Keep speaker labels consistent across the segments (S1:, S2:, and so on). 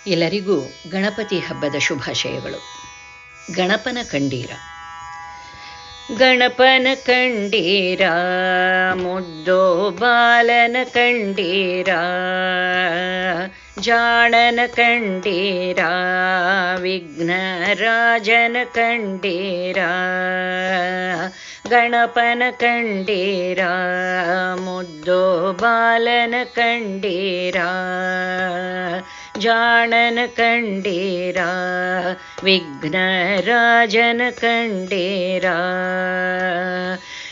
S1: ಎಲ್ಲರಿಗೂ ಗಣಪತಿ ಹಬ್ಬದ ಶುಭಾಶಯಗಳು. ಗಣಪನ ಕಂಡೀರ. ಗಣಪನ ಕಂಡೀರ, ಮುದ್ದೋ ಬಾಲನ ಕಂಡೀರ, ಜಾಣನ ಕಂಡೀರ, ವಿಘ್ನರಾಜನ ಕಂಡೀರ. ಗಣಪನ ಕಂಡೀರ, ಮುದ್ದೋ ಬಾಲನ ಕಂಡೀರ, ಜಾಣನ ಕಂಡೀರ, ವಿಘ್ನರಾಜನ ಕಂಡೀರ.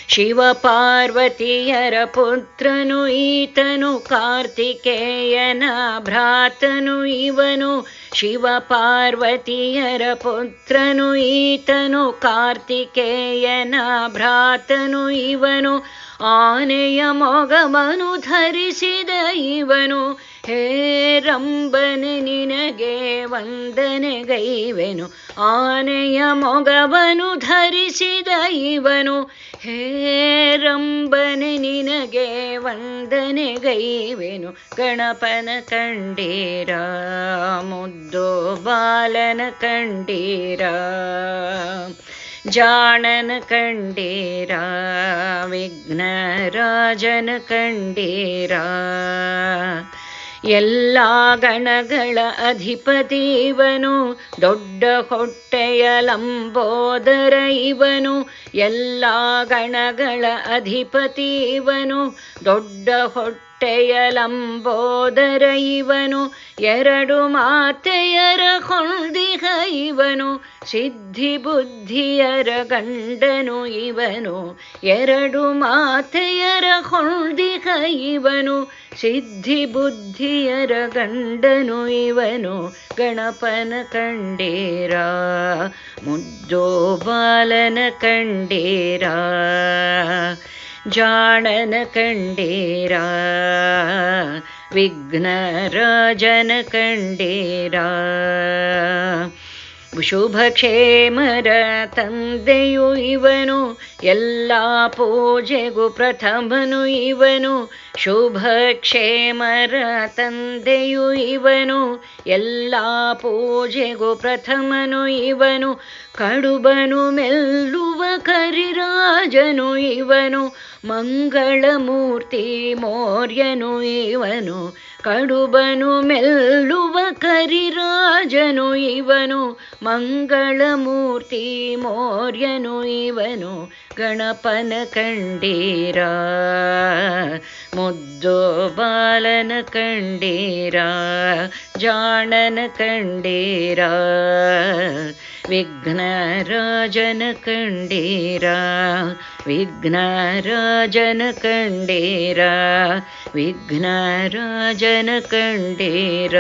S1: ಶಿವ ಪಾರ್ವತಿಯರ ಪುತ್ರನು ಈತನು, ಕಾರ್ತಿಕೇಯನ ಭ್ರಾತನು ಇವನು. ಶಿವ ಪಾರ್ವತಿಯರ ಪುತ್ರನು ಈತನು, ಕಾರ್ತಿಕೇಯನ ಭ್ರಾತನು ಇವನು. ಆನೆಯ ಮೊಗವನು ಧರಿಸಿದ ಇವನು, ಹೇ ರಂಬನೆ ನಿನಗೆ ವಂದನೆಗೈವೆನು. ಆನೆಯ ಮೊಗವನು ಧರಿಸಿದ ಇವನು, ಹೇ ರಂಬನೆ ನಿನಗೆ ವಂದನೆಗೈವೆನು. ಗಣಪನ ಕಂಡೀರ, ಮುದ್ದೋ ಬಾಲನ ಕಂಡೀರ, ಜಾಣನ ಕಂಡೀರ, ವಿಘ್ನರಾಜನ ಕಂಡೀರ. ಎಲ್ಲ ಗಣಗಳ ಅಧಿಪತಿ ಇವನು, ದೊಡ್ಡ ಹೊಟ್ಟೆಯ ಲಂಬೋದರ ಇವನು. ಎಲ್ಲ ಗಣಗಳ ಅಧಿಪತಿ ಇವನು, ದೊಡ್ಡ ಹೊಟ್ಟೆಯ ಲಂಬೋದರ ಇವನು. ಎರಡು ಮಾತೆಯರ ಹೊಂದಿಗ ಇವನು, ಸಿದ್ಧಿ ಬುದ್ಧಿಯರ ಗಂಡನು ಇವನು. ಎರಡು ಮಾತೆಯರ ಹೊಂದಿಗ ಇವನು, ಸಿದ್ಧಿ ಬುದ್ಧಿಯರ ಗಂಡನು ಇವನು. ಗಣಪನ ಕಂಡೀರ, ಮುದ್ದೋ ಬಾಲನ ಕಂಡೀರ, ಜಾಣನ ಕಂಡೀರ, ವಿಘ್ನರಾಜನ ಕಂಡೀರ. ಶುಭಕ್ಷೇಮರ ತಂದೆಯು ಇವನು, ಎಲ್ಲ ಪೂಜೆಗೂ ಪ್ರಥಮನು ಇವನು. ಶುಭಕ್ಷೇಮರ ತಂದೆಯು ಇವನು, ಎಲ್ಲ ಪೂಜೆಗೂ ಪ್ರಥಮನು ಇವನು. ಕಡುಬನು ಮೆಲ್ಲುವ ಕರಿರಾಜನು ಇವನು, ಮಂಗಳಮೂರ್ತಿ ಮೌರ್ಯನು ಇವನು. ಕಡುಬನು ಮೆಲ್ಲುವ ಕರಿರಾಜನು ಇವನು, ಮಂಗಳಮೂರ್ತಿ ಮೌರ್ಯನು ಇವನು. ಗಣಪನ ಕಂಡೀರ, ಮುದ್ದೋ ಬಾಲನ ಕಂಡೀರ, ಜಾಣನ ಕಂಡೀರ, ವಿಘ್ನರಾಜನ ಕಂಡೀರ, ವಿಘ್ನರಾಜನ ಕಂಡೀರ, ವಿಘ್ನರಾಜನ ಕಂಡೀರ.